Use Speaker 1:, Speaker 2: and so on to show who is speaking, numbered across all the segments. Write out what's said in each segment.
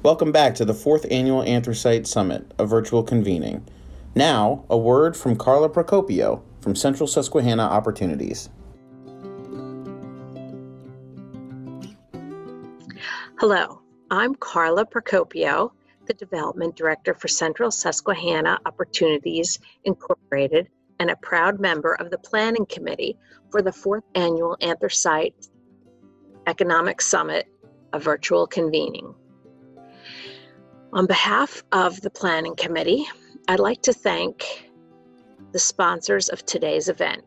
Speaker 1: Welcome back to the 4th Annual Anthracite Summit, a virtual convening. Now, a word from Carla Procopio from Central Susquehanna Opportunities.
Speaker 2: Hello, I'm Carla Procopio, the Development Director for Central Susquehanna Opportunities Incorporated and a proud member of the Planning Committee for the 4th Annual Anthracite Economic Summit, a virtual convening. On behalf of the Planning Committee, I'd like to thank the sponsors of today's event: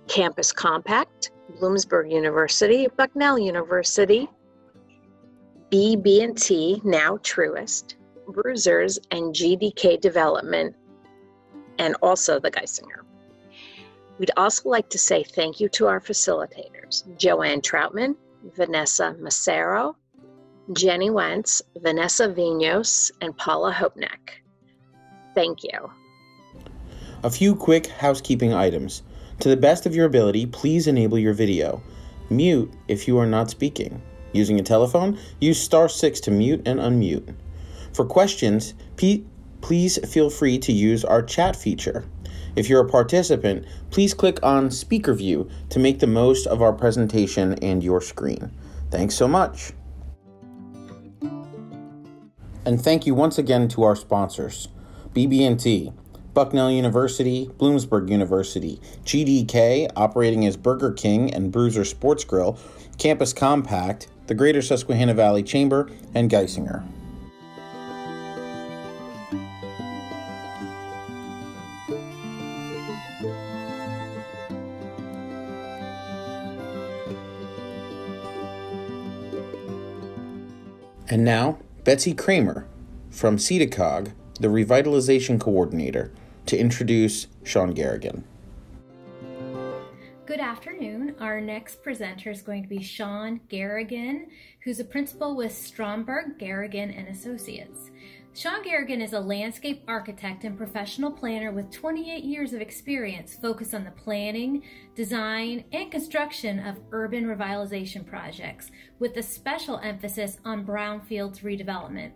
Speaker 2: Campus Compact, Bloomsburg University, Bucknell University, BB&T, now Truist, Bruisers, and GDK Development, and also the Geisinger. We'd also like to say thank you to our facilitators: Joanne Troutman, Vanessa Macero, Jenny Wentz, Vanessa Vinos, and Paula Hopneck. Thank you.
Speaker 1: A few quick housekeeping items. To the best of your ability, please enable your video. Mute if you are not speaking. Using a telephone, use *6 to mute and unmute. For questions, please feel free to use our chat feature. If you're a participant, please click on Speaker View to make the most of our presentation and your screen. Thanks so much. And thank you once again to our sponsors: BB&T, Bucknell University, Bloomsburg University, GDK, operating as Burger King and Bruiser Sports Grill, Campus Compact, the Greater Susquehanna Valley Chamber, and Geisinger. And now, Betsy Kramer from Sitka, the Revitalization Coordinator, to introduce Shawn Garrigan.
Speaker 3: Good afternoon. Our next presenter is going to be Shawn Garrigan, who's a principal with Stromberg, Garrigan & Associates. Shawn Garrigan is a landscape architect and professional planner with 28 years of experience focused on the planning, design, and construction of urban revitalization projects, with a special emphasis on brownfields redevelopment.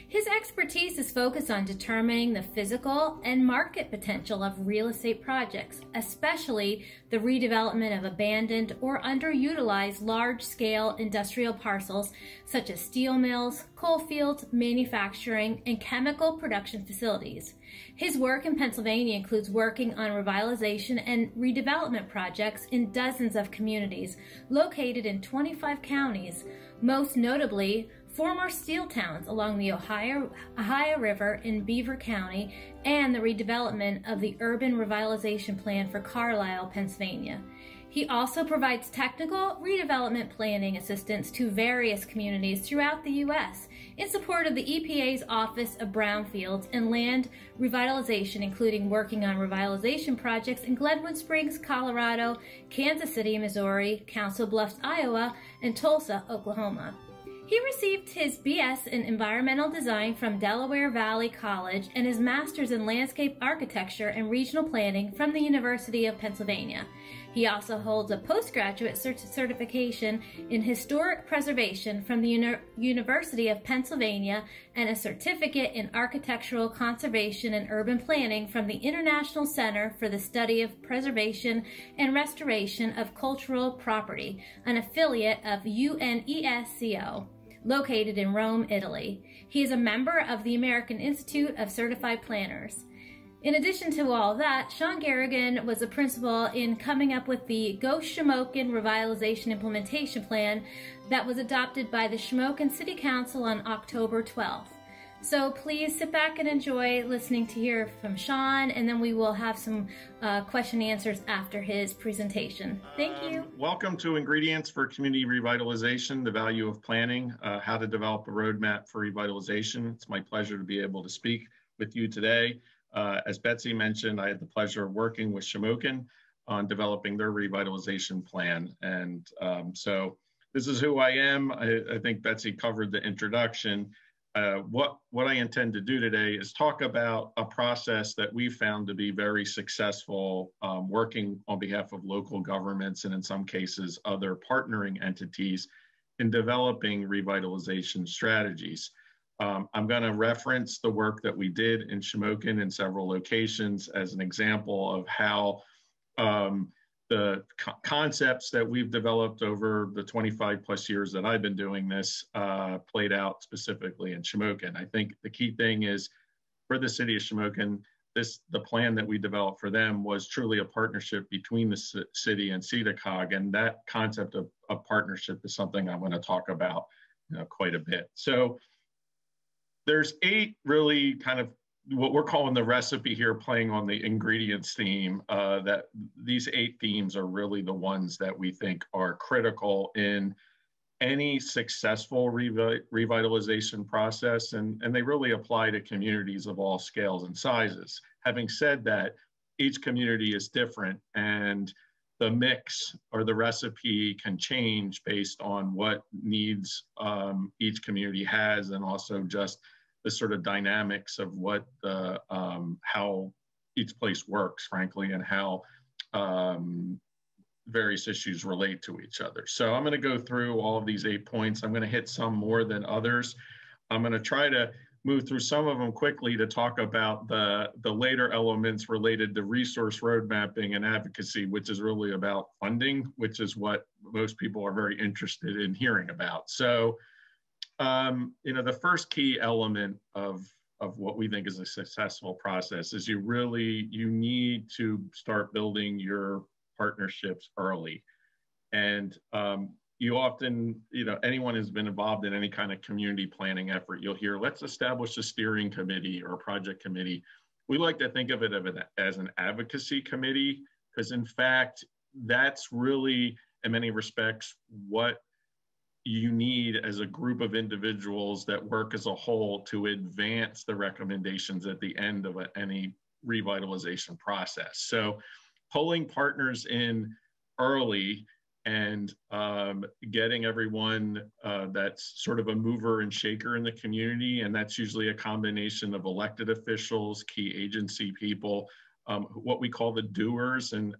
Speaker 3: His expertise is focused on determining the physical and market potential of real estate projects, especially the redevelopment of abandoned or underutilized large-scale industrial parcels such as steel mills, coal fields, manufacturing, and chemical production facilities. His work in Pennsylvania includes working on revitalization and redevelopment projects in dozens of communities located in 25 counties, most notably former steel towns along the Ohio River in Beaver County, and the redevelopment of the Urban Revitalization Plan for Carlisle, Pennsylvania. He also provides technical redevelopment planning assistance to various communities throughout the U.S. in support of the EPA's Office of Brownfields and Land Revitalization, including working on revitalization projects in Glenwood Springs, Colorado, Kansas City, Missouri, Council Bluffs, Iowa, and Tulsa, Oklahoma. He received his BS in Environmental Design from Delaware Valley College and his Master's in Landscape Architecture and Regional Planning from the University of Pennsylvania. He also holds a postgraduate certification in Historic Preservation from the University of Pennsylvania and a certificate in Architectural Conservation and Urban Planning from the International Center for the Study of Preservation and Restoration of Cultural Property, an affiliate of UNESCO, located in Rome, Italy. He is a member of the American Institute of Certified Planners. In addition to all that, Shawn Garrigan was a principal in coming up with the Go Shamokin Revitalization Implementation Plan that was adopted by the Shamokin City Council on October 12th. So please sit back and enjoy listening to hear from Shawn, and then we will have some question and answers after his presentation. Thank you.
Speaker 4: Welcome to Ingredients for Community Revitalization, the Value of Planning, how to develop a roadmap for revitalization. It's my pleasure to be able to speak with you today. As Betsy mentioned, I had the pleasure of working with Shamokin on developing their revitalization plan. And so this is who I am. I think Betsy covered the introduction. what I intend to do today is talk about a process that we found to be very successful, working on behalf of local governments and in some cases other partnering entities in developing revitalization strategies. I'm going to reference the work that we did in Shamokin in several locations as an example of how the concepts that we've developed over the 25 plus years that I've been doing this played out specifically in Shamokin. I think the key thing is for the city of Shamokin, the plan that we developed for them was truly a partnership between the city and Sitka, and that concept of partnership is something I'm going to talk about quite a bit. So there's 8 really kind of what we're calling the recipe here, playing on the ingredients theme, that these 8 themes are really the ones that we think are critical in any successful revitalization process, and they really apply to communities of all scales and sizes. Having said that, each community is different, and the mix or the recipe can change based on what needs each community has, and also just the sort of dynamics of what the how each place works, frankly, and how various issues relate to each other. So I'm going to go through all of these 8 points. I'm going to hit some more than others. I'm going to try to move through some of them quickly to talk about the later elements related to resource road mapping and advocacy, which is really about funding, which is what most people are very interested in hearing about. So the first key element of what we think is a successful process is you need to start building your partnerships early. And you often, anyone who's been involved in any kind of community planning effort, you'll hear, let's establish a steering committee or a project committee. We like to think of it as an advocacy committee, because in fact, that's really, in many respects, what you need as a group of individuals that work as a whole to advance the recommendations at the end of any revitalization process. So pulling partners in early and getting everyone that's sort of a mover and shaker in the community, and that's usually a combination of elected officials, key agency people, what we call the doers, and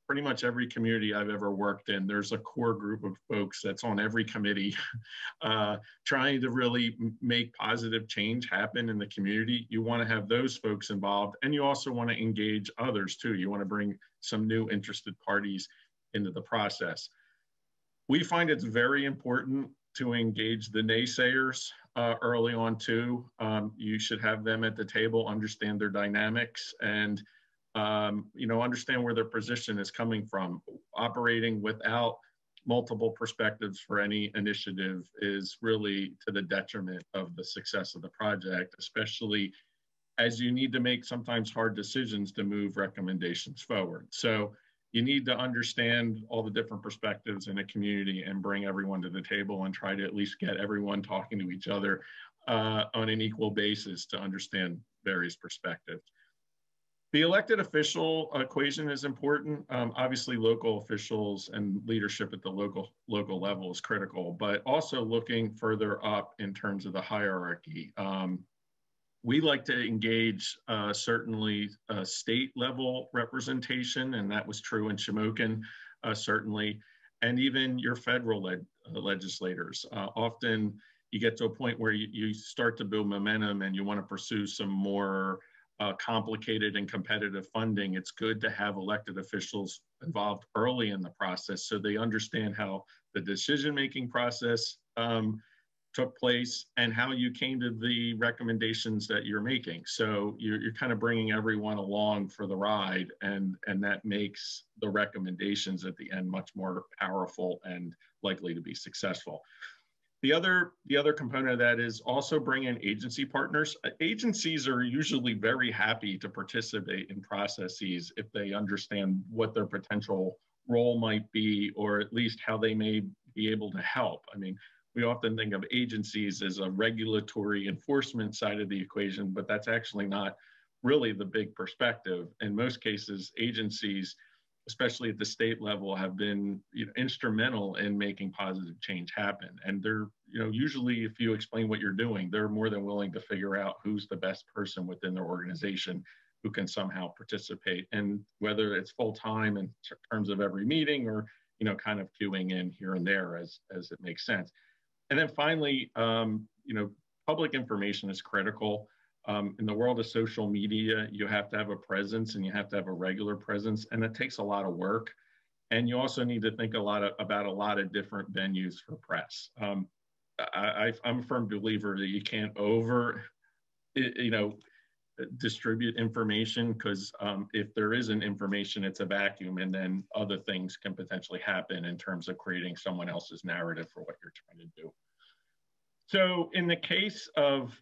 Speaker 4: pretty much every community I've ever worked in, there's a core group of folks that's on every committee trying to really make positive change happen in the community. You want to have those folks involved, and you also want to engage others too. You want to bring some new interested parties into the process. We find it's very important to engage the naysayers early on too. You should have them at the table, understand their dynamics, and understand where their position is coming from. Operating without multiple perspectives for any initiative is really to the detriment of the success of the project, especially as you need to make sometimes hard decisions to move recommendations forward. So you need to understand all the different perspectives in a community and bring everyone to the table and try to at least get everyone talking to each other on an equal basis to understand various perspectives. The elected official equation is important. Obviously, local officials and leadership at the local level is critical, but also looking further up in terms of the hierarchy. We like to engage certainly state level representation, and that was true in Shamokin, certainly, and even your federal legislators. Often you get to a point where you start to build momentum and you want to pursue some more complicated and competitive funding. It's good to have elected officials involved early in the process so they understand how the decision-making process took place and how you came to the recommendations that you're making. So you're kind of bringing everyone along for the ride, and that makes the recommendations at the end much more powerful and likely to be successful. The other component of that is also bring in agency partners. Agencies are usually very happy to participate in processes if they understand what their potential role might be, or at least how they may be able to help. I mean, we often think of agencies as a regulatory enforcement side of the equation, but that's actually not really the big perspective. In most cases, agencies, especially at the state level, have been instrumental in making positive change happen. And they're, usually if you explain what you're doing, they're more than willing to figure out who's the best person within their organization who can somehow participate. And whether it's full-time in terms of every meeting or, kind of queuing in here and there as it makes sense. And then finally, public information is critical. In the world of social media, you have to have a presence and you have to have a regular presence, and it takes a lot of work. And you also need to think about a lot of different venues for press. I'm a firm believer that you can't distribute information, because if there isn't information, it's a vacuum, and then other things can potentially happen in terms of creating someone else's narrative for what you're trying to do. So in the case of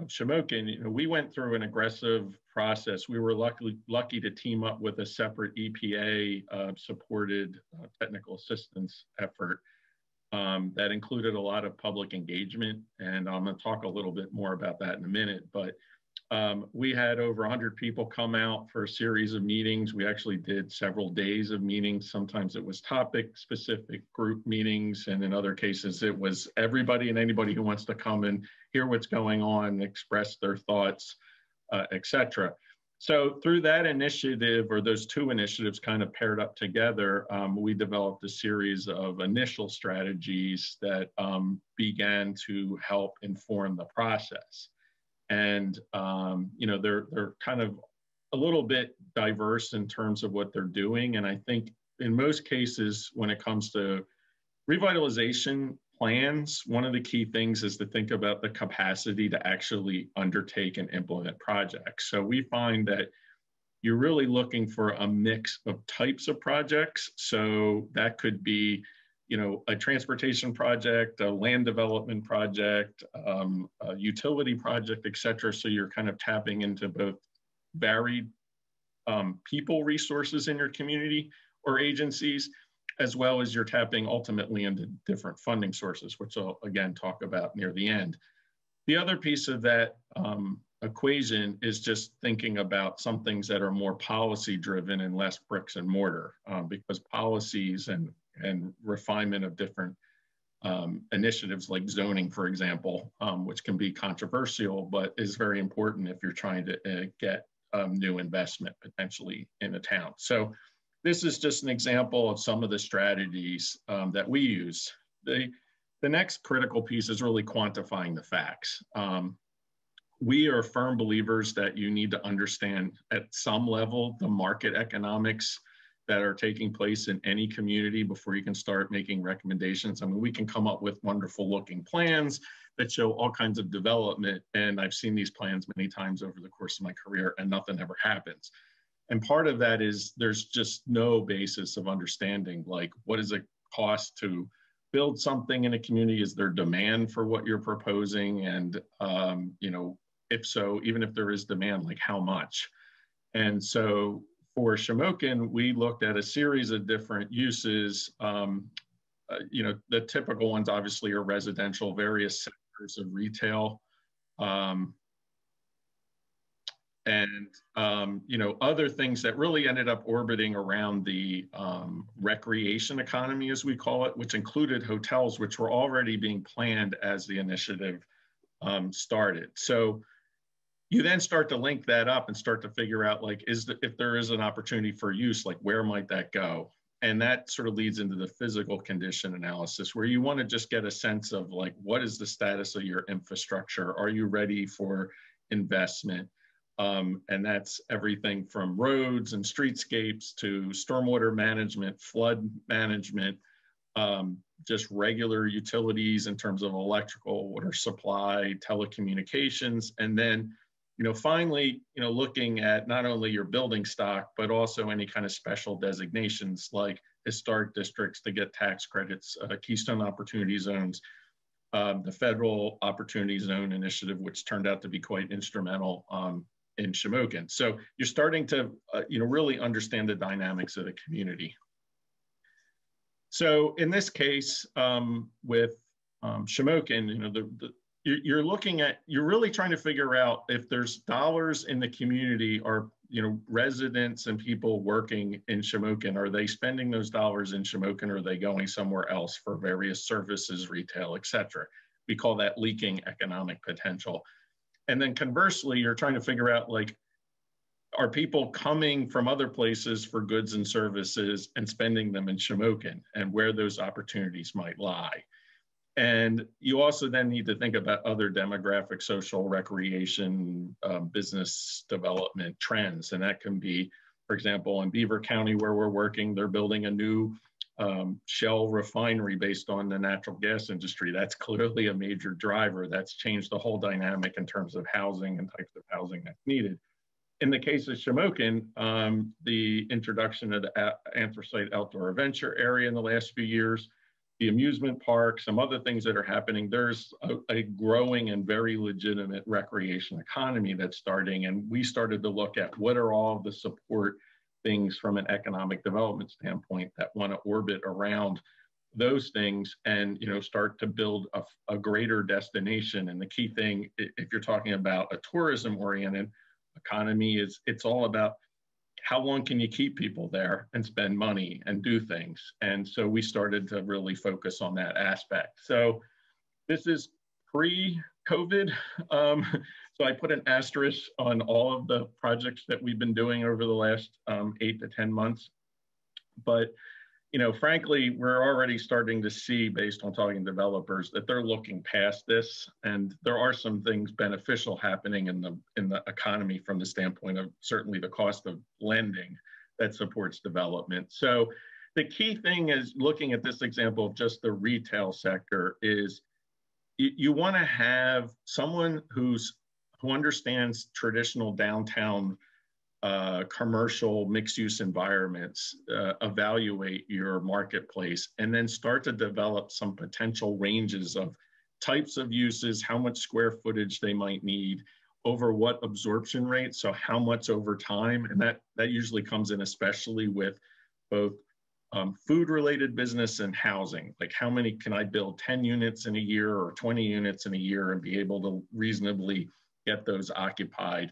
Speaker 4: Shamokin, we went through an aggressive process. We were lucky to team up with a separate EPA supported technical assistance effort that included a lot of public engagement. And I'm going to talk a little bit more about that in a minute, but we had over 100 people come out for a series of meetings. We actually did several days of meetings. Sometimes it was topic specific group meetings, and in other cases it was everybody and anybody who wants to come and hear what's going on, express their thoughts, etc. So through that initiative, or those two initiatives kind of paired up together, we developed a series of initial strategies that began to help inform the process. And, they're kind of a little bit diverse in terms of what they're doing. And I think in most cases, when it comes to revitalization plans, one of the key things is to think about the capacity to actually undertake and implement projects. So we find that you're really looking for a mix of types of projects. So that could be a transportation project, a land development project, a utility project, et cetera. So you're kind of tapping into both varied people resources in your community or agencies, as well as you're tapping ultimately into different funding sources, which I'll again talk about near the end. The other piece of that equation is just thinking about some things that are more policy driven and less bricks and mortar, because policies and refinement of different initiatives like zoning, for example, which can be controversial, but is very important if you're trying to get new investment potentially in a town. So this is just an example of some of the strategies that we use. The next critical piece is really quantifying the facts. We are firm believers that you need to understand at some level the market economics that are taking place in any community before you can start making recommendations. I mean, we can come up with wonderful looking plans that show all kinds of development, and I've seen these plans many times over the course of my career, and nothing ever happens. And part of that is there's just no basis of understanding, like, what does it cost to build something in a community? Is there demand for what you're proposing? And if so, even if there is demand, like how much? And so for Shamokin, we looked at a series of different uses. The typical ones obviously are residential, various sectors of retail, other things that really ended up orbiting around the recreation economy, as we call it, which included hotels, which were already being planned as the initiative started. So you then start to link that up and start to figure out, like, if there is an opportunity for use, like, where might that go? And that sort of leads into the physical condition analysis, where you want to just get a sense of, like, what is the status of your infrastructure? Are you ready for investment? And that's everything from roads and streetscapes to stormwater management, flood management, just regular utilities in terms of electrical, water supply, telecommunications, and then finally, looking at not only your building stock, but also any kind of special designations like historic districts to get tax credits, Keystone Opportunity Zones, the Federal Opportunity Zone Initiative, which turned out to be quite instrumental in Shamokin. So you're starting to, really understand the dynamics of the community. So in this case, with Shamokin, you're looking at, you're really trying to figure out if there's dollars in the community, or residents and people working in Shamokin, are they spending those dollars in Shamokin, or are they going somewhere else for various services, retail, et cetera? We call that leaking economic potential. And then conversely, you're trying to figure out, like, are people coming from other places for goods and services and spending them in Shamokin, and where those opportunities might lie? And you also then need to think about other demographic, social, recreation, business development trends. And that can be, for example, in Beaver County, where we're working, they're building a new Shell refinery based on the natural gas industry. That's clearly a major driver. That's changed the whole dynamic in terms of housing and types of housing that's needed. In the case of Shamokin, the introduction of the anthracite outdoor adventure area in the last few years, the amusement park, some other things that are happening, there's a growing and very legitimate recreation economy that's starting. And we started to look at what are all the support things from an economic development standpoint that want to orbit around those things, and start to build a greater destination. And the key thing, if you're talking about a tourism-oriented economy, is it's all about how long can you keep people there and spend money and do things. And so we started to really focus on that aspect. So this is pre-COVID. So I put an asterisk on all of the projects that we've been doing over the last 8 to 10 months. But frankly, we're already starting to see, based on talking to developers, that they're looking past this, and there are some things beneficial happening in the economy from the standpoint of certainly the cost of lending that supports development. So the key thing is, looking at this example of just the retail sector, is you want to have someone who understands traditional downtown commercial mixed-use environments, evaluate your marketplace, and then start to develop some potential ranges of types of uses, how much square footage they might need, over what absorption rate, so how much over time. And that usually comes in especially with both food-related business and housing. Like, how many can I build 10 units in a year or 20 units in a year and be able to reasonably get those occupied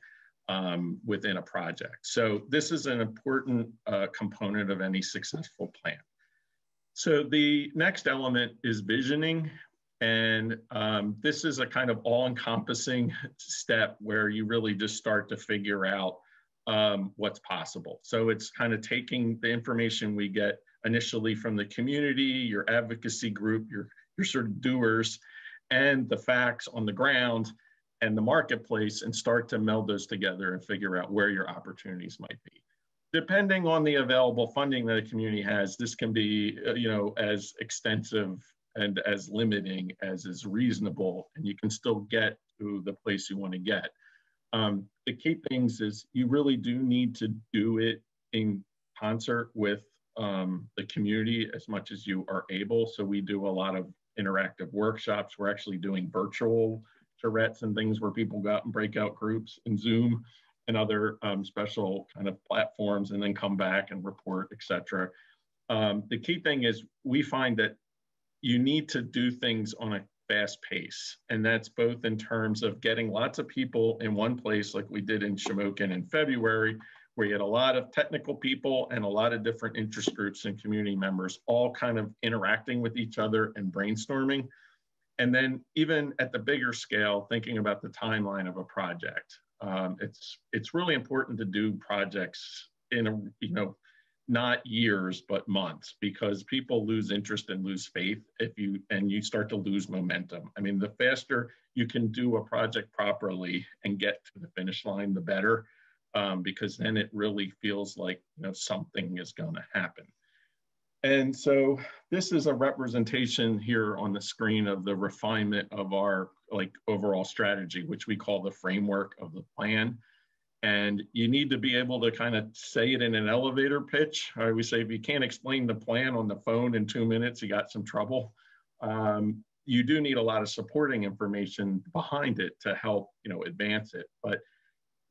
Speaker 4: within a project. So this is an important component of any successful plan. So the next element is visioning. And this is a kind of all-encompassing step where you really just start to figure out what's possible. So it's kind of taking the information we get initially from the community, your advocacy group, your sort of doers, and the facts on the ground and the marketplace, and start to meld those together and figure out where your opportunities might be. Depending on the available funding that a community has, this can be as extensive and as limiting as is reasonable, and you can still get to the place you want to get. The key things is you really do need to do it in concert with the community as much as you are able. So we do a lot of interactive workshops. We're actually doing virtual charrettes and things where people go out and breakout groups in Zoom and other special kind of platforms, and then come back and report, et cetera. The key thing is we find that you need to do things on a fast pace. And that's both in terms of getting lots of people in one place, like we did in Shamokin in February, where you had a lot of technical people and a lot of different interest groups and community members all kind of interacting with each other and brainstorming. And then even at the bigger scale, thinking about the timeline of a project. It's really important to do projects in not years, but months, because people lose interest and lose faith if you start to lose momentum. I mean, the faster you can do a project properly and get to the finish line, the better, because then it really feels like something is going to happen. And so this is a representation here on the screen of the refinement of our overall strategy, which we call the framework of the plan. And you need to be able to kind of say it in an elevator pitch. I always say, if you can't explain the plan on the phone in 2 minutes, you got some trouble. You do need a lot of supporting information behind it to help advance it. But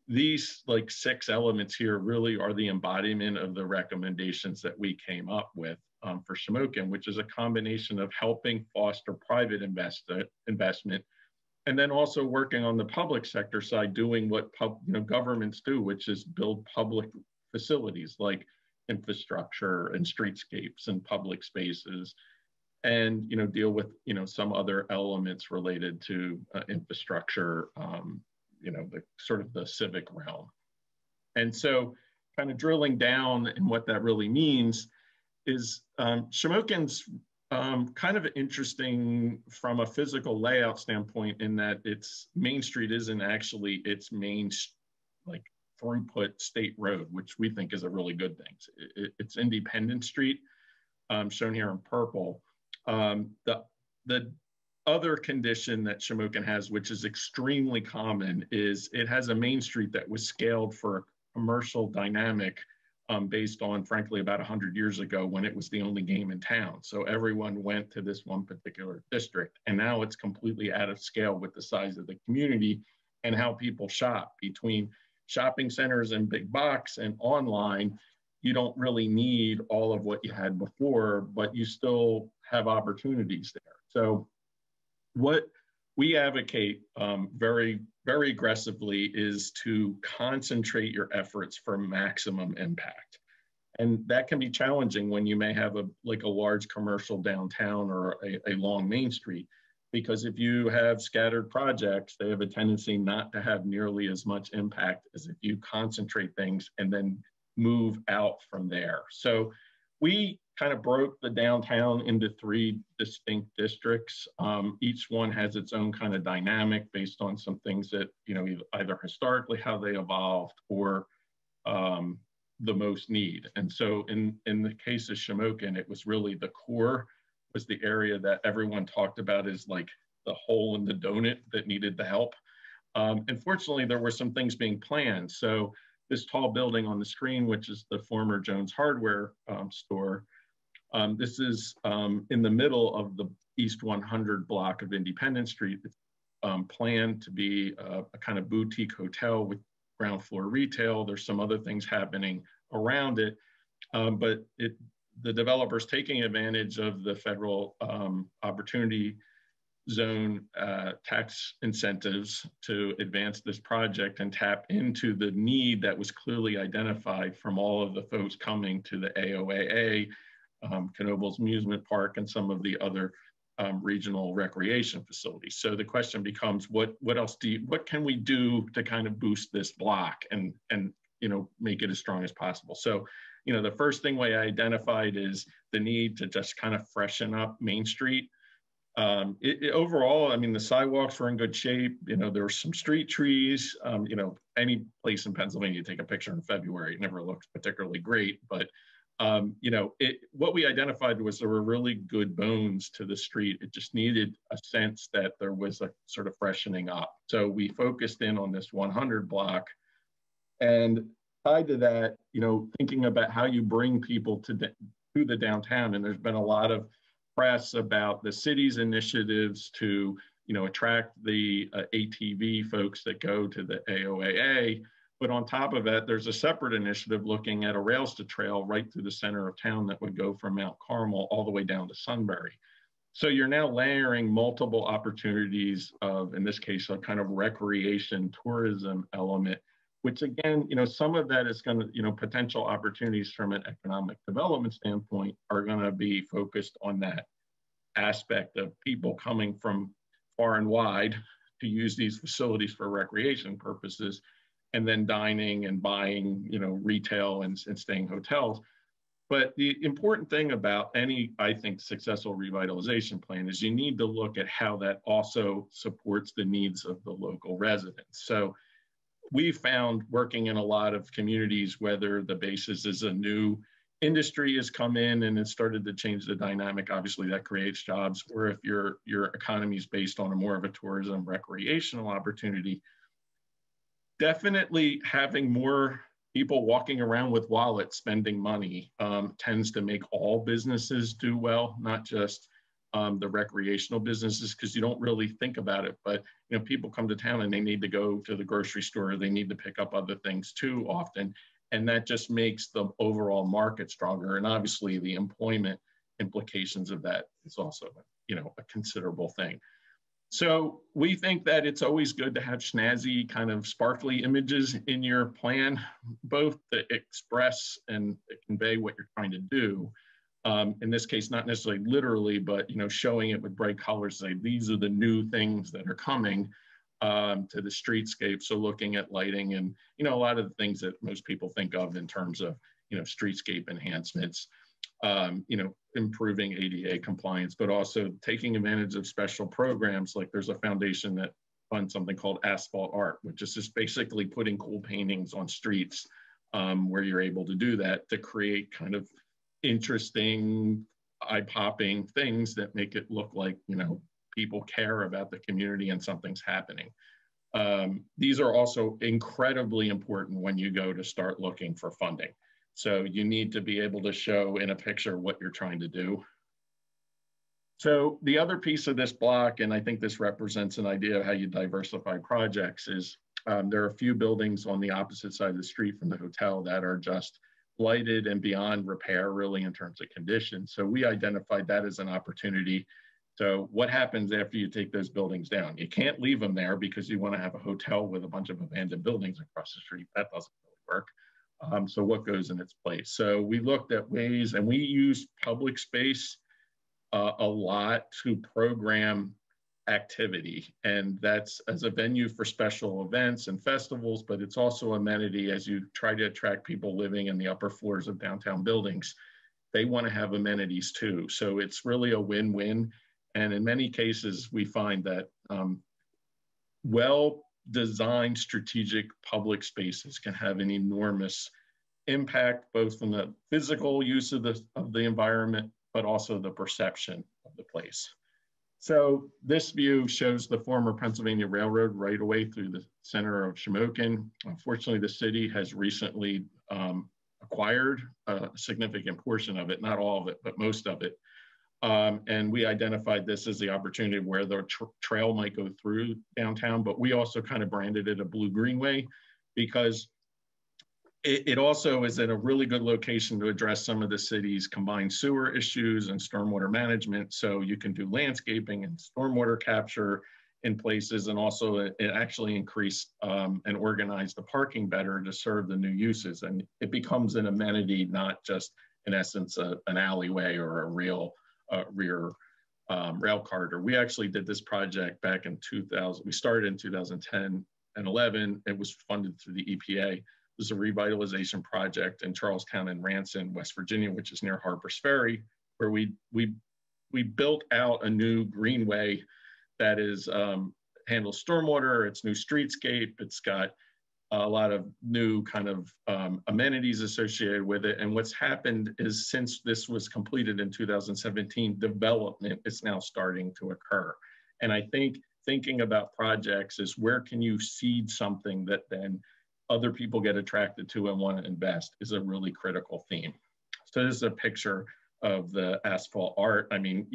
Speaker 4: these 6 elements here really are the embodiment of the recommendations that we came up with for Shamokin, which is a combination of helping foster private investment And then also working on the public sector side, doing what governments do, which is build public facilities like infrastructure and streetscapes and public spaces, and deal with some other elements related to infrastructure, the sort of the civic realm. And so kind of drilling down in what that really means is Shamokin's kind of interesting from a physical layout standpoint, in that its Main Street isn't actually its main like throughput state road, which we think is a really good thing. It's Independence Street, shown here in purple. The other condition that Shamokin has, which is extremely common, is it has a main street that was scaled for a commercial dynamic based on, frankly, about 100 years ago when it was the only game in town. So everyone went to this one particular district, and now it's completely out of scale with the size of the community and how people shop. Between shopping centers and big box and online, you don't really need all of what you had before, but you still have opportunities there. So what we advocate very, very aggressively is to concentrate your efforts for maximum impact. And that can be challenging when you may have a large commercial downtown or a long main street, because if you have scattered projects, they have a tendency not to have nearly as much impact as if you concentrate things and then move out from there. So we kind of broke the downtown into 3 distinct districts. Each one has its own kind of dynamic based on some things that, either historically how they evolved or the most need. And so in the case of Shamokin, it was really the core was the area that everyone talked about as like the hole in the donut that needed the help. And fortunately, there were some things being planned. So this tall building on the screen, which is the former Jones Hardware store, this is in the middle of the East 100 block of Independence Street. It's planned to be a kind of boutique hotel with ground floor retail. There's some other things happening around it, but the developer's taking advantage of the federal opportunity zone tax incentives to advance this project and tap into the need that was clearly identified from all of the folks coming to the AOAA, Knoebels Amusement Park, and some of the other regional recreation facilities. So the question becomes, what else what can we do to kind of boost this block and make it as strong as possible? So the first thing we identified is the need to just kind of freshen up Main Street. Overall, I mean, the sidewalks were in good shape. There were some street trees. Any place in Pennsylvania, you take a picture in February, it never looks particularly great. But, what we identified was there were really good bones to the street. It just needed a sense that there was a sort of freshening up. So we focused in on this 100 block, and tied to that, thinking about how you bring people to the downtown. And there's been a lot of press about the city's initiatives to, attract the ATV folks that go to the AOAA. But on top of that, there's a separate initiative looking at a rails to trail right through the center of town that would go from Mount Carmel all the way down to Sunbury. So you're now layering multiple opportunities of, in this case, a kind of recreation tourism element, which again, some of that is going to, potential opportunities from an economic development standpoint are going to be focused on that aspect of people coming from far and wide to use these facilities for recreation purposes, and then dining and buying, retail and staying hotels. But the important thing about any, I think, successful revitalization plan is you need to look at how that also supports the needs of the local residents. So we found working in a lot of communities, whether the basis is a new industry has come in and it started to change the dynamic, obviously that creates jobs, or if your economy is based on a more of a tourism recreational opportunity, definitely having more people walking around with wallets spending money tends to make all businesses do well, not just the recreational businesses, because you don't really think about it. But people come to town and they need to go to the grocery store, they need to pick up other things too often, and that just makes the overall market stronger. And obviously the employment implications of that is also a considerable thing. So we think that it's always good to have snazzy kind of sparkly images in your plan, both to express and convey what you're trying to do. In this case, not necessarily literally, but showing it with bright colors, say these are the new things that are coming to the streetscape. So looking at lighting and a lot of the things that most people think of in terms of streetscape enhancements. Improving ADA compliance, but also taking advantage of special programs. Like there's a foundation that funds something called Asphalt Art, which is just basically putting cool paintings on streets where you're able to do that to create kind of interesting, eye-popping things that make it look like, people care about the community and something's happening. These are also incredibly important when you go to start looking for funding. So you need to be able to show in a picture what you're trying to do. So the other piece of this block, and I think this represents an idea of how you diversify projects, is there are a few buildings on the opposite side of the street from the hotel that are just blighted and beyond repair, really, in terms of condition. So we identified that as an opportunity. So what happens after you take those buildings down? You can't leave them there because you want to have a hotel with a bunch of abandoned buildings across the street. That doesn't really work. So what goes in its place? So we looked at ways, and we use public space a lot to program activity. And that's as a venue for special events and festivals, but it's also amenity as you try to attract people living in the upper floors of downtown buildings. They want to have amenities too. So it's really a win-win. And in many cases, we find that well-designed strategic public spaces can have an enormous impact, both from the physical use of the environment, but also the perception of the place. So this view shows the former Pennsylvania Railroad right away through the center of Shamokin. Unfortunately, the city has recently acquired a significant portion of it, not all of it, but most of it. And we identified this as the opportunity where the trail might go through downtown, but we also kind of branded it a blue greenway because it also is in a really good location to address some of the city's combined sewer issues and stormwater management. So you can do landscaping and stormwater capture in places, and also it actually increased and organized the parking better to serve the new uses. And it becomes an amenity, not just in essence an alleyway or a real rear rail corridor. We actually did this project back in 2000. We started in 2010 and 11. It was funded through the EPA. It was a revitalization project in Charlestown and Ranson, West Virginia, which is near Harper's Ferry, where we built out a new greenway that is handles stormwater. It's new streetscape. It's got a lot of new kind of amenities associated with it. And what's happened is since this was completed in 2017, development is now starting to occur. And I think thinking about projects is where can you seed something that then other people get attracted to and want to invest is a really critical theme. So this is a picture of the Asphalt Art. I mean,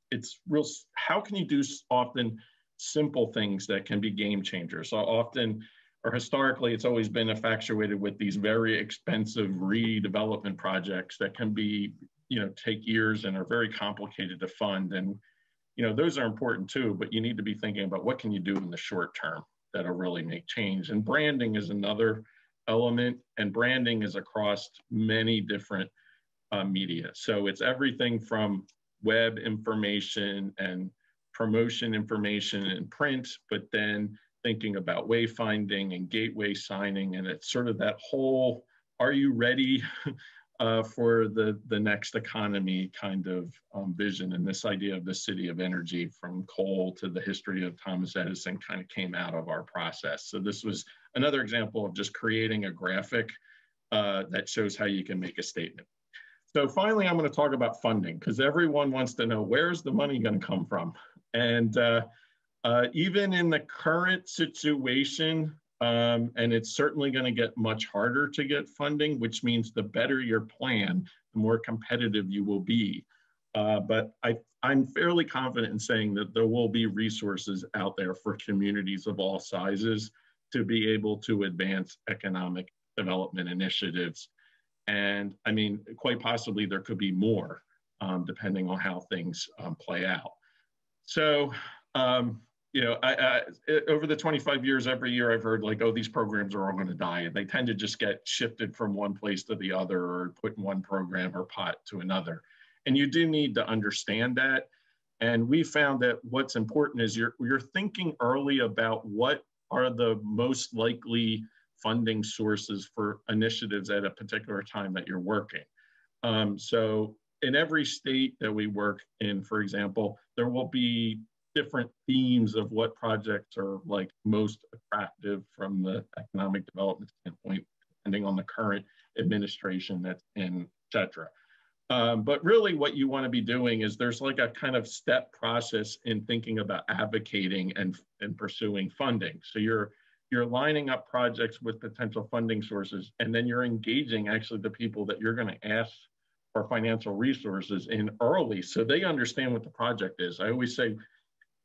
Speaker 4: it's real, how can you do often simple things that can be game changers? So often, or historically, it's always been infatuated with these very expensive redevelopment projects that can be, take years and are very complicated to fund. And, those are important too, but you need to be thinking about what can you do in the short term that'll really make change. And branding is another element, and branding is across many different media. So it's everything from web information and promotion information and print, but then thinking about wayfinding and gateway signing. And it's sort of that whole, are you ready for the next economy kind of vision? And this idea of the city of energy, from coal to the history of Thomas Edison, kind of came out of our process. So this was another example of just creating a graphic that shows how you can make a statement. So finally, I'm going to talk about funding, because everyone wants to know, where's the money going to come from? And even in the current situation, and it's certainly going to get much harder to get funding, which means the better your plan, the more competitive you will be. But I'm fairly confident in saying that there will be resources out there for communities of all sizes to be able to advance economic development initiatives. And I mean, quite possibly there could be more, depending on how things play out. So Over the 25 years, every year I've heard like, oh, these programs are all going to die. And they tend to just get shifted from one place to the other or put in one program or pot to another. And you do need to understand that. And we found that what's important is you're thinking early about what are the most likely funding sources for initiatives at a particular time that you're working. So in every state that we work in, for example, there will be different themes of what projects are like most attractive from the economic development standpoint, depending on the current administration that's in, et cetera. But really what you want to be doing is there's like a kind of step process in thinking about advocating and pursuing funding. So you're lining up projects with potential funding sources, and then you're engaging actually the people that you're going to ask for financial resources in early so they understand what the project is. I always say,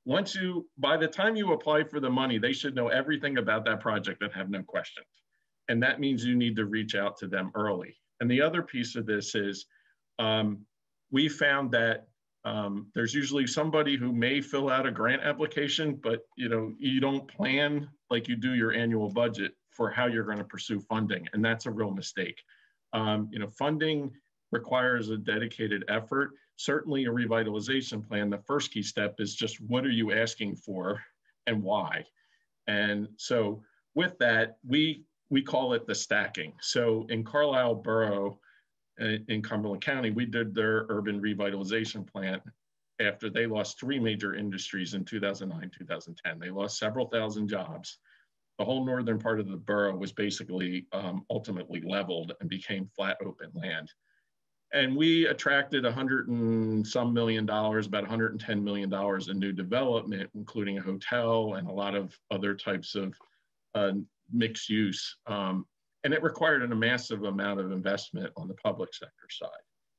Speaker 4: by the time you apply for the money, they should know everything about that project and have no questions. And that means you need to reach out to them early. And the other piece of this is we found that there's usually somebody who may fill out a grant application, but you don't plan like you do your annual budget for how you're going to pursue funding. And that's a real mistake. Funding requires a dedicated effort. Certainly a revitalization plan, the first key step is just what are you asking for and why? And so with that, we call it the stacking. So in Carlisle Borough, in Cumberland County, we did their urban revitalization plan after they lost 3 major industries in 2009, 2010. They lost several thousand jobs. The whole northern part of the borough was basically ultimately leveled and became flat open land. And we attracted $100 and some million, about $110 million in new development, including a hotel and a lot of other types of mixed use. And it required a massive amount of investment on the public sector side.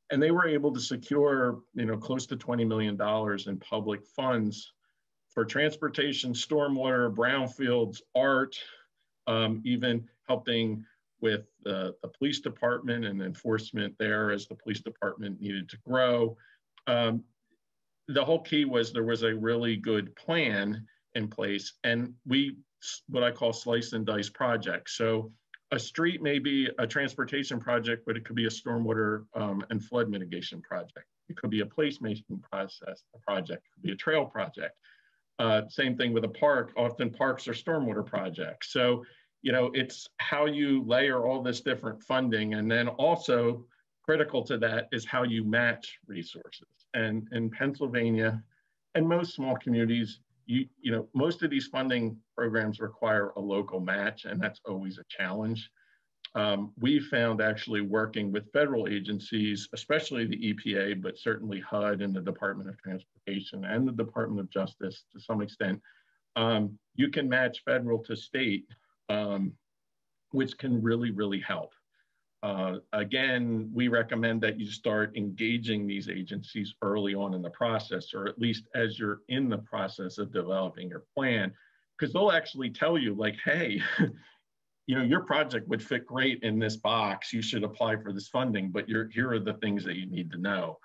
Speaker 4: And they were able to secure, close to $20 million in public funds for transportation, stormwater, brownfields, art, even helping with the police department and enforcement there as the police department needed to grow. The whole key was there was a really good plan in place, and what I call slice and dice projects. So a street may be a transportation project, but it could be a stormwater and flood mitigation project. It could be a placemaking project, it could be a trail project. Same thing with a park. Often parks are stormwater projects. So it's how you layer all this different funding, and then also critical to that is how you match resources. And in Pennsylvania and most small communities, most of these funding programs require a local match, and that's always a challenge. We found actually working with federal agencies, especially the EPA, but certainly HUD and the Department of Transportation and the Department of Justice to some extent, you can match federal to state, which can really, really help. Again, we recommend that you start engaging these agencies early on in the process, or at least as you're in the process of developing your plan, because they'll actually tell you like, hey, your project would fit great in this box. You should apply for this funding, but here are the things that you need to know.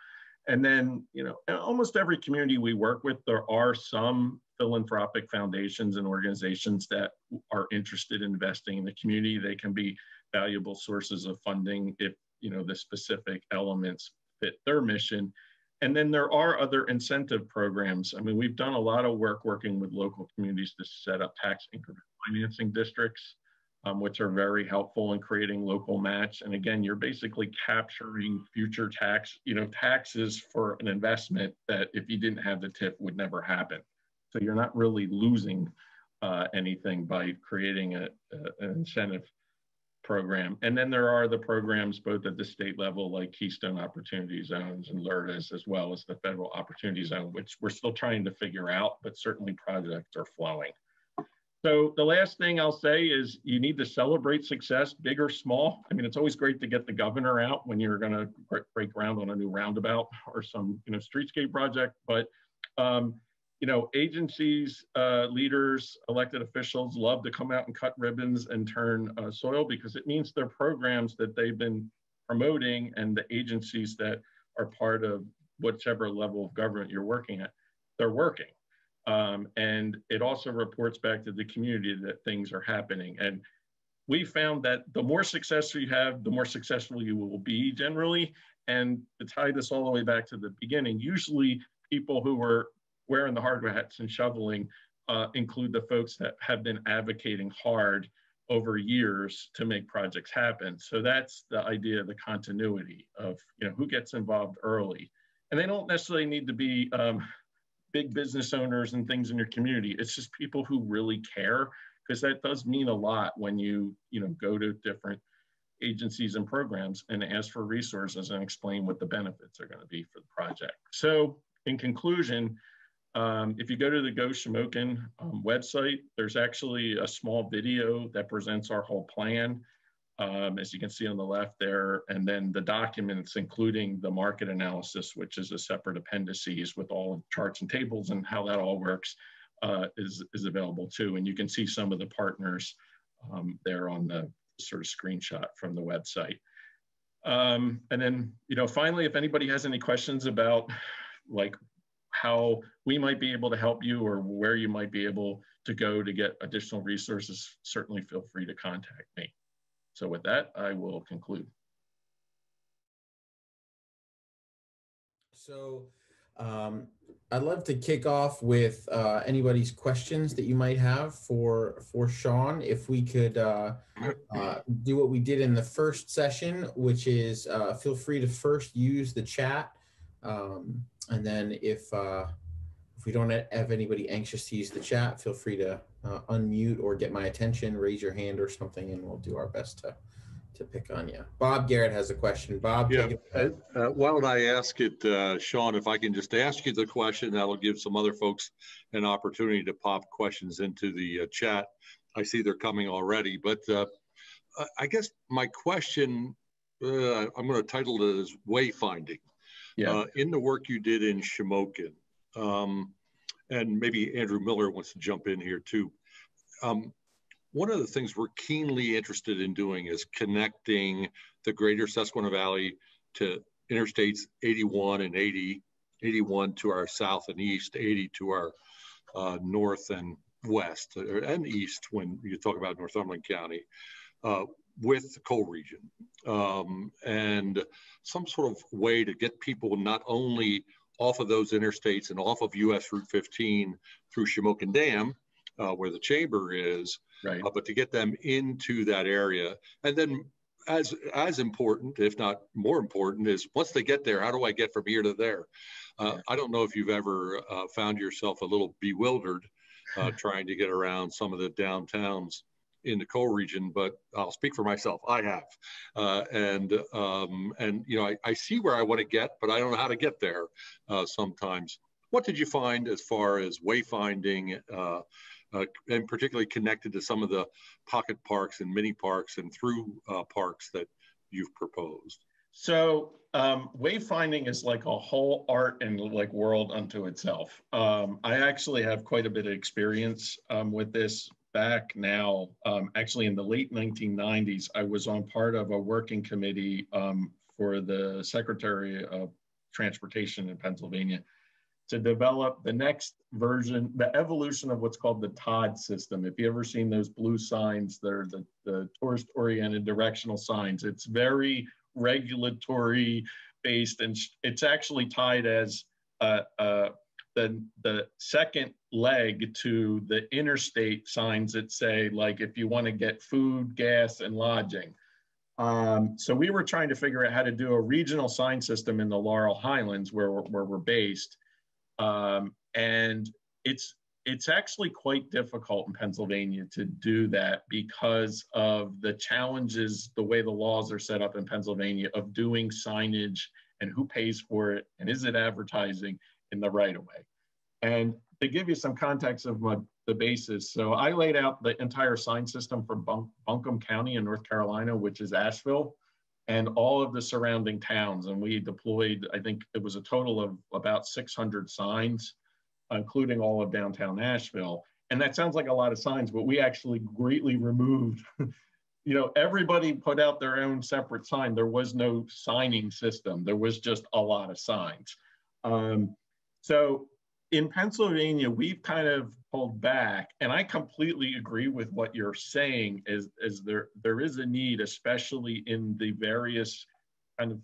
Speaker 4: And then, almost every community we work with, there are some philanthropic foundations and organizations that are interested in investing in the community. They can be valuable sources of funding if the specific elements fit their mission. And then there are other incentive programs. I mean, we've done a lot of work working with local communities to set up tax increment financing districts, which are very helpful in creating local match. And again, you're basically capturing future taxes for an investment that if you didn't have the TIF would never happen. So you're not really losing anything by creating an incentive program. And then there are the programs both at the state level like Keystone Opportunity Zones and LERTAs, as well as the Federal Opportunity Zone, which we're still trying to figure out, but certainly projects are flowing. So the last thing I'll say is you need to celebrate success, big or small. I mean, it's always great to get the governor out when you're going to break ground on a new roundabout or some streetscape project, but agencies, leaders, elected officials love to come out and cut ribbons and turn soil, because it means their programs that they've been promoting and the agencies that are part of whichever level of government you're working at, they're working. And it also reports back to the community that things are happening. And we found that the more successful you have, the more successful you will be generally. And to tie this all the way back to the beginning, usually people who are wearing the hard hats and shoveling include the folks that have been advocating hard over years to make projects happen. So that's the idea of the continuity of, you know, who gets involved early. And they don't necessarily need to be big business owners and things in your community. It's just people who really care, because that does mean a lot when you go to different agencies and programs and ask for resources and explain what the benefits are going to be for the project. So in conclusion, if you go to the Go Shamokin website, there's actually a small video that presents our whole plan, as you can see on the left there, and then the documents, including the market analysis, which is a separate appendices with all charts and tables and how that all works, is available too. And you can see some of the partners there on the sort of screenshot from the website. And then, finally, if anybody has any questions about like how we might be able to help you or where you might be able to go to get additional resources, certainly feel free to contact me. So with that, I will conclude.
Speaker 1: So I'd love to kick off with anybody's questions that you might have for Shawn. If we could do what we did in the first session, which is feel free to first use the chat. And then if we don't have anybody anxious to use the chat, feel free to unmute or get my attention, raise your hand or something, and we'll do our best to pick on you. Bob Garrett has a question. Bob,
Speaker 5: yeah. Why don't I ask it, Shawn, if I can just ask you the question, that'll give some other folks an opportunity to pop questions into the chat. I see they're coming already, but I guess my question, I'm going to title it as Wayfinding. Yeah. In the work you did in Shamokin, and maybe Andrew Miller wants to jump in here too. One of the things we're keenly interested in doing is connecting the greater Susquehanna Valley to interstates 81 and 80, 81 to our south and east, 80 to our north and west and east when you talk about Northumberland County, with the coal region, and some sort of way to get people not only off of those interstates and off of US Route 15 through Shamokin Dam, where the chamber is, right, but to get them into that area. And then as important, if not more important, is once they get there, how do I get from here to there? I don't know if you've ever found yourself a little bewildered trying to get around some of the downtowns in the coal region, but I'll speak for myself. I have, and I see where I want to get, but I don't know how to get there sometimes. What did you find as far as wayfinding, and particularly connected to some of the pocket parks and mini parks and through parks that you've proposed?
Speaker 4: So wayfinding is like a whole art and like world unto itself. I actually have quite a bit of experience with this. Back now, actually in the late 1990s, I was on part of a working committee for the Secretary of Transportation in Pennsylvania to develop the next version, the evolution of what's called the Todd System. If you ever seen those blue signs, they're the tourist-oriented directional signs. It's very regulatory based, and it's actually tied as the second leg to the interstate signs that say, like, if you want to get food, gas, and lodging. So we were trying to figure out how to do a regional sign system in the Laurel Highlands where we're based. And it's actually quite difficult in Pennsylvania to do that because of the challenges, the way the laws are set up in Pennsylvania of doing signage and who pays for it and is it advertising in the right of way. And to give you some context of the basis, so I laid out the entire sign system for Buncombe County in North Carolina, which is Asheville, and all of the surrounding towns. And we deployed, I think it was a total of about 600 signs, including all of downtown Asheville. And that sounds like a lot of signs, but we actually greatly removed, everybody put out their own separate sign. There was no signing system. There was just a lot of signs. So in Pennsylvania, we've kind of pulled back, and I completely agree with what you're saying. Is there is a need, especially in the various kind of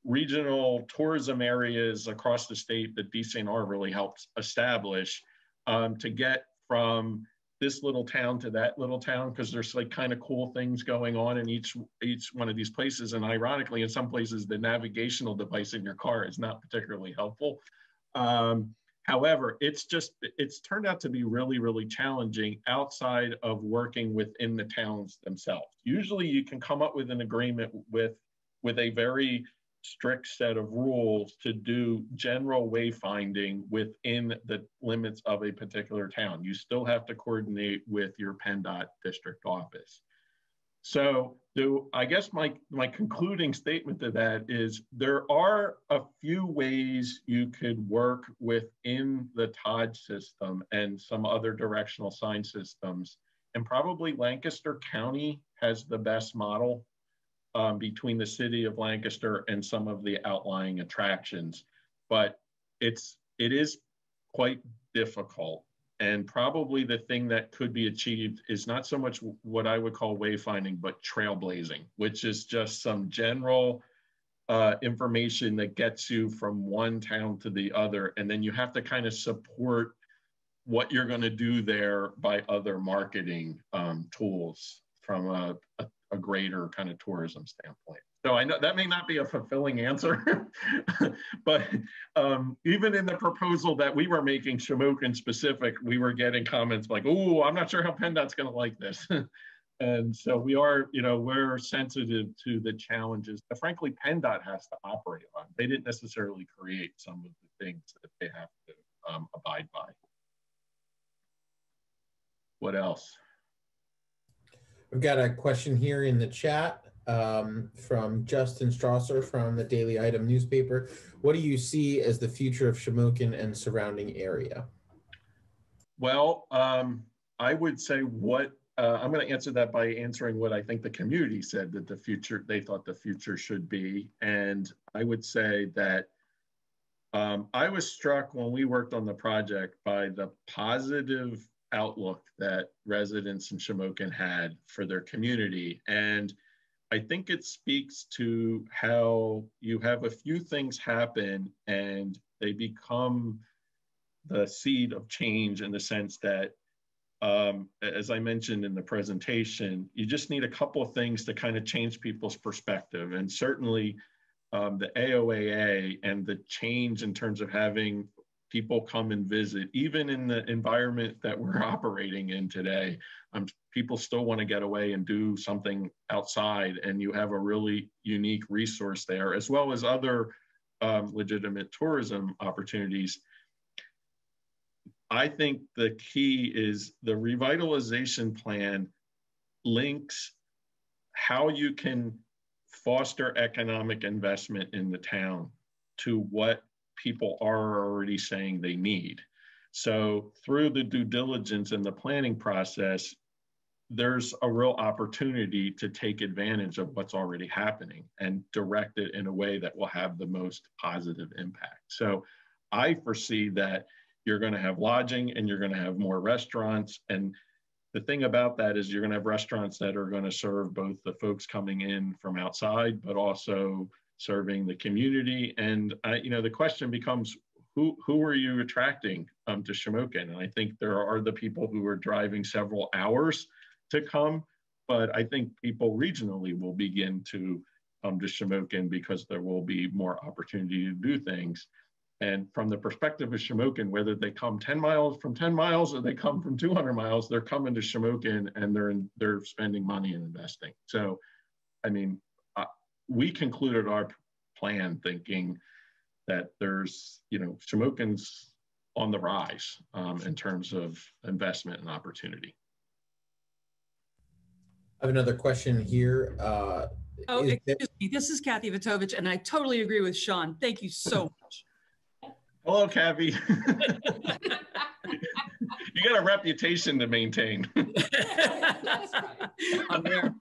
Speaker 4: regional tourism areas across the state that DCNR really helps establish, to get from this little town to that little town, because there's like kind of cool things going on in each one of these places. And ironically, in some places, the navigational device in your car is not particularly helpful. However, it's turned out to be really, really challenging outside of working within the towns themselves. Usually you can come up with an agreement with a very strict set of rules to do general wayfinding within the limits of a particular town. You still have to coordinate with your PennDOT district office. So I guess my concluding statement to that is there are a few ways you could work within the Todd system and some other directional sign systems. And probably Lancaster County has the best model between the city of Lancaster and some of the outlying attractions. But it is quite difficult. And probably the thing that could be achieved is not so much what I would call wayfinding, but trailblazing, which is just some general information that gets you from one town to the other. And then you have to kind of support what you're going to do there by other marketing tools from a greater kind of tourism standpoint. So I know that may not be a fulfilling answer, but even in the proposal that we were making, Shamokin specific, we were getting comments like, "Oh, I'm not sure how PennDOT's going to like this." And so we are, we're sensitive to the challenges that frankly PennDOT has to operate on. They didn't necessarily create some of the things that they have to abide by. What else?
Speaker 1: We've got a question here in the chat from Justin Strasser from the Daily Item newspaper. What do you see as the future of Shamokin and surrounding area?
Speaker 4: Well, I would say I'm going to answer that by answering what I think the community said that they thought the future should be. And I would say that I was struck when we worked on the project by the positive outlook that residents in Shamokin had for their community. And I think it speaks to how you have a few things happen and they become the seed of change in the sense that, as I mentioned in the presentation, you just need a couple of things to kind of change people's perspective. And certainly the AOAA and the change in terms of having people come and visit, even in the environment that we're operating in today, people still want to get away and do something outside, and you have a really unique resource there, as well as other legitimate tourism opportunities. I think the key is the revitalization plan links how you can foster economic investment in the town to what people are already saying they need. So through the due diligence and the planning process, there's a real opportunity to take advantage of what's already happening and direct it in a way that will have the most positive impact. So I foresee that you're going to have lodging and you're going to have more restaurants. And the thing about that is you're going to have restaurants that are going to serve both the folks coming in from outside, but also serving the community. And the question becomes, who are you attracting to Shamokin? And I think there are the people who are driving several hours to come, but I think people regionally will begin to come to Shamokin because there will be more opportunity to do things. And from the perspective of Shamokin, whether they come 10 miles or they come from 200 miles, they're coming to Shamokin and they're spending money and investing. So, I mean, we concluded our plan thinking that there's, Shamokin's on the rise in terms of investment and opportunity.
Speaker 1: I have another question here.
Speaker 6: Excuse me. This is Kathy Vitovich, and I totally agree with Shawn. Thank you so much.
Speaker 4: Hello, Kathy. You got a reputation to maintain.
Speaker 6: I'm there.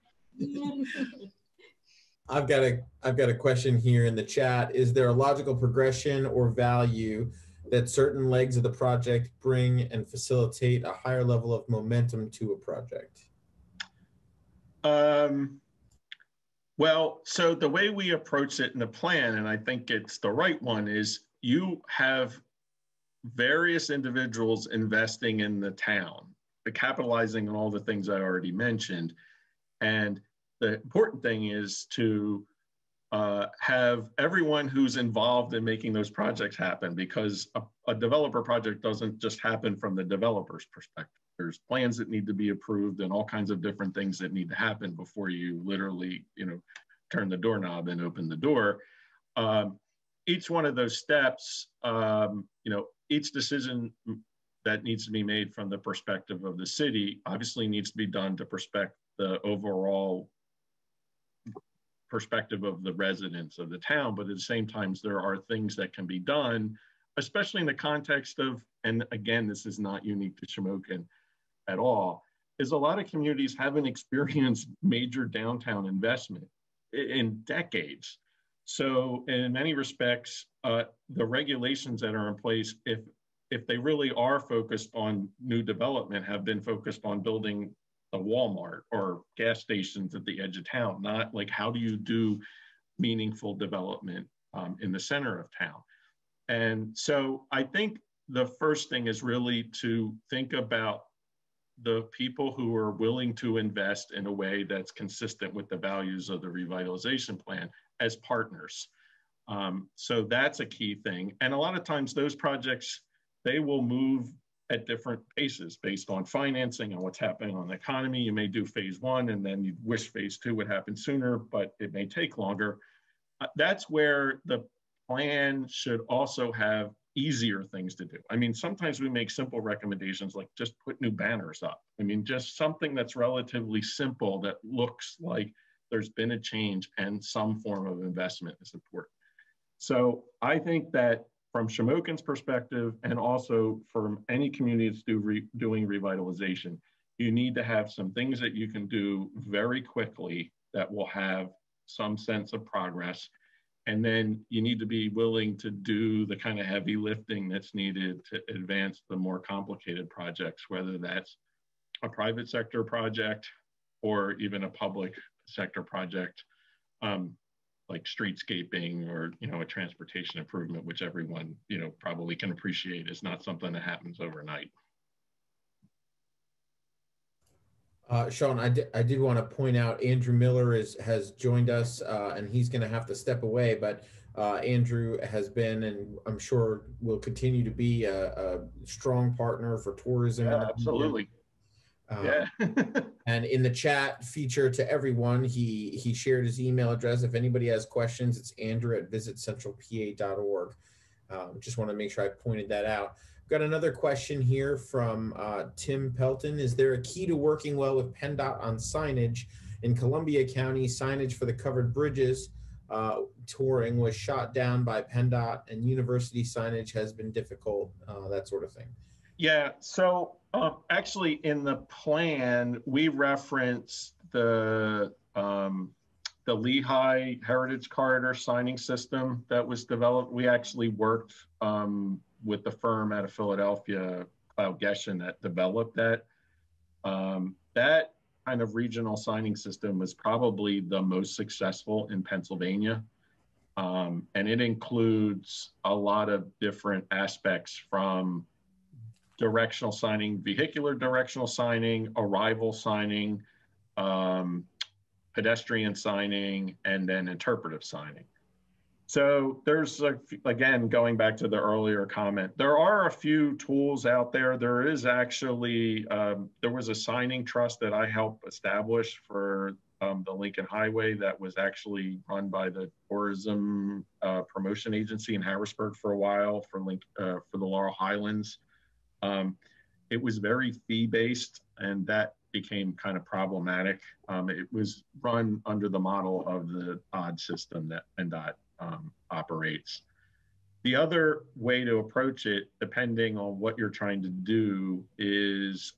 Speaker 1: I've got a question here in the chat. Is there a logical progression or value that certain legs of the project bring and facilitate a higher level of momentum to a project?
Speaker 4: Well, so the way we approach it in the plan, and I think it's the right one, is you have various individuals investing in the town, capitalizing on all the things I already mentioned. And the important thing is to have everyone who's involved in making those projects happen, because a developer project doesn't just happen from the developer's perspective. There's plans that need to be approved and all kinds of different things that need to happen before you literally, turn the doorknob and open the door. Each one of those steps, each decision that needs to be made from the perspective of the city obviously needs to be done to respect the overall perspective of the residents of the town. But at the same time, there are things that can be done, especially in the context of, and again, this is not unique to Shamokin at all, is a lot of communities haven't experienced major downtown investment in decades. So in many respects, the regulations that are in place, if they really are focused on new development, have been focused on building a Walmart or gas stations at the edge of town, not like how do you do meaningful development in the center of town. And so I think the first thing is really to think about the people who are willing to invest in a way that's consistent with the values of the revitalization plan as partners. So that's a key thing. And a lot of times those projects, they will move at different paces based on financing and what's happening on the economy. You may do phase one and then you wish phase two would happen sooner, but it may take longer. That's where the plan should also have easier things to do. I mean, sometimes we make simple recommendations like just put new banners up. I mean, just something that's relatively simple that looks like there's been a change and some form of investment is important. So I think that from Shamokin's perspective, and also from any community that's doing revitalization, you need to have some things that you can do very quickly that will have some sense of progress. And then you need to be willing to do the kind of heavy lifting that's needed to advance the more complicated projects, whether that's a private sector project or even a public sector project, like streetscaping or, a transportation improvement, which everyone, probably can appreciate is not something that happens overnight.
Speaker 1: Shawn, I did want to point out Andrew Miller has joined us, and he's going to have to step away, but Andrew has been, and I'm sure will continue to be, a strong partner for tourism.
Speaker 4: Yeah, absolutely. Yeah.
Speaker 1: And in the chat feature to everyone, he shared his email address. If anybody has questions, it's andrew@visitcentralpa.org. Just want to make sure I pointed that out. Got another question here from Tim Pelton. Is there a key to working well with PennDOT on signage? In Columbia County, signage for the covered bridges touring was shot down by PennDOT, and university signage has been difficult, that sort of thing.
Speaker 4: Yeah, so actually in the plan, we reference the Lehigh Heritage Corridor signing system that was developed. We actually worked with the firm out of Philadelphia, Cloud Geshen, that developed that. That kind of regional signing system was probably the most successful in Pennsylvania. And it includes a lot of different aspects, from directional signing, vehicular directional signing, arrival signing, pedestrian signing, and then interpretive signing. So there's, again, going back to the earlier comment, there are a few tools out there. There is actually, there was a signing trust that I helped establish for the Lincoln Highway that was actually run by the Tourism Promotion Agency in Harrisburg for a while for the Laurel Highlands. It was very fee-based, and that became kind of problematic. It was run under the model of the Todd System that PennDOT operates. The other way to approach it, depending on what you're trying to do, is,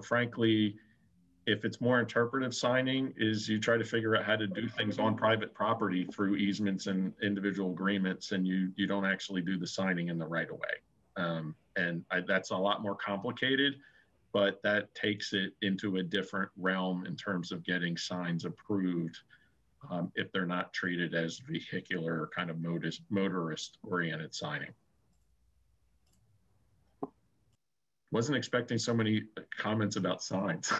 Speaker 4: frankly, If it's more interpretive signing, is you try to figure out how to do things on private property through easements and individual agreements, and you don't actually do the signing in the right of way. That's a lot more complicated, but that takes it into a different realm in terms of getting signs approved if they're not treated as vehicular kind of motorist-oriented signing. Wasn't expecting so many comments about signs.